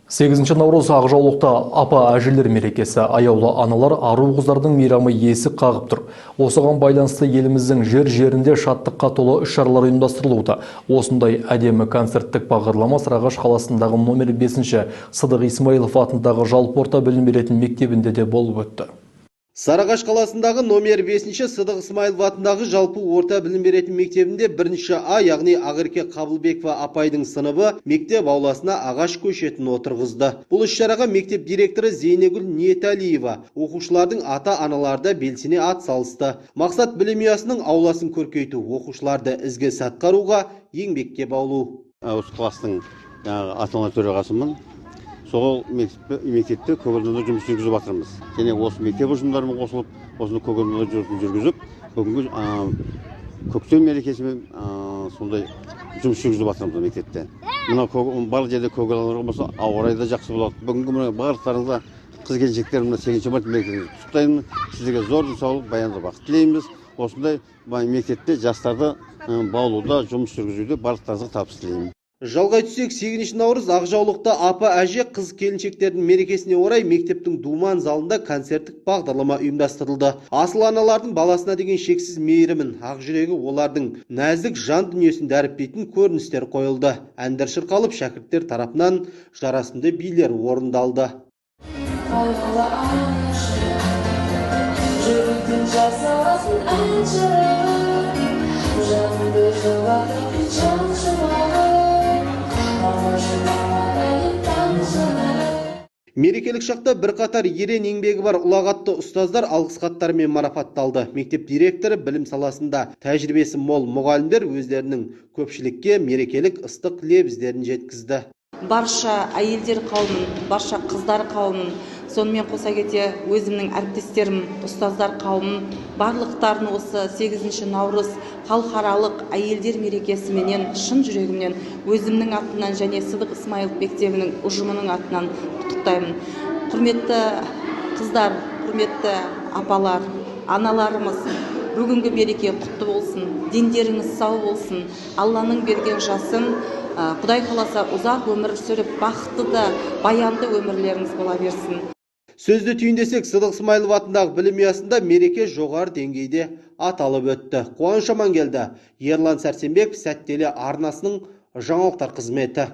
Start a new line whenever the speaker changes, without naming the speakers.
8 наурыз Ақжаулықта апа-әжелер мерекесі, аяулы аналар, ару қыздардың мейрамы есік қағып тұр. Осыған байланысты еліміздің жер-жерінде шаттыққа толы іс-шаралар ұйымдастырылуда. Осындай әдемі концерттік бағдарлама Сарыағаш қаласындағы номер 5-ші Сыдық Исмаилов атындағы жалпы орта білім беретін мектебінде де болып өтті.
Сарыағаш қаласындағы номер 5-ші Сыдық Исмаилов атындағы жалпы орта білім беретін мектебінде 1-ші А, яғни Ақерке Қабылбекова апайдың сыныбы мектеп ауласына ағаш көшетін отырғызды. Бұл іс-шараға мектеп директоры Зейнегүл Ниеталиева оқушылардың ата-аналарда белсене ат салысты. Мақсат білім ұясының ауласын көркейту, оқушыларды ізгі сатқаруға еңбекке баулу.
Осы кластың ата-ана төрағасымын. Сол мектепте көгілдірді жұмыс жүргізіп жатырмыз. Және осы мектеп ұжымдарымен қосылып, осыны көгілдірді жұмысын жүргізіп, бүгінгі көктем мерекесімен сондай жұмыс жүргізіп жатырмыз мектепте. Мына барлық жерде көгілдірді болса, ауа райы да жақсы болады. Бүгінгі барлықтарыңызға қыз-келіншектер 8-ші март мерекесін құттықтаймын. Сіздерге зор денсаулық, баянды бақыт тілейміз. Осындай мектепте жастарды баулуда, жұмыс жүргізуде барлықтарыңызға табыс тілеймін.
Жалғай түсек 8 наурыз Ақжаулықта апа-әже қыз-келіншектердің мерекесіне орай мектептің Думан залында концерттік бағдарлама ұйымдастырылды. Асыл аналардың баласына деген шексіз мейірімін, ақ жүрегі олардың нәзік жан дүниесін дәріптейтін көріністер қойылды. Әндер шырқалып, шәкірттер тарапынан жарасымды билер орындалды. Мерекелік шақта бірқатар ерен еңбегі бар ұлағатты ұстаздар алғыс хаттармен марапатталды. Мектеп директоры, білім саласында тәжірибесі мол мұғалімдер өздерінің көпшілікке мерекелік ыстық лебіздерін жеткізді.
Барша әйелдер қауымын, барша қыздар қауымын, сонымен қоса кете өзімнің әріптестерім, ұстаздар қауымын, барлықтарын осы 8 наурыз халықаралық әйелдер мерекесіменен шын жүрегімнен өзімнің атынан және Сыдық Исмаилов мектебінің ұжымының атынан құттықтаймын. Құрметті қыздар, құрметті апалар, аналарымыз, бүгінгі мереке құтты болсын, дендеріңіз сау болсын, Алланың берген жасын Құдай қаласа ұзақ өмір сүріп, бақытты да баянды өмірлеріңіз бола берсін.
Сөзді түйіндесек, Сыдық Исмаилов атындағы білім ұясында мереке жоғары деңгейде аталып өтті. Қуаныш Амангелді, Ерлан Сәрсенбеков, Сәттелі арнасының жаңалықтар қызметі.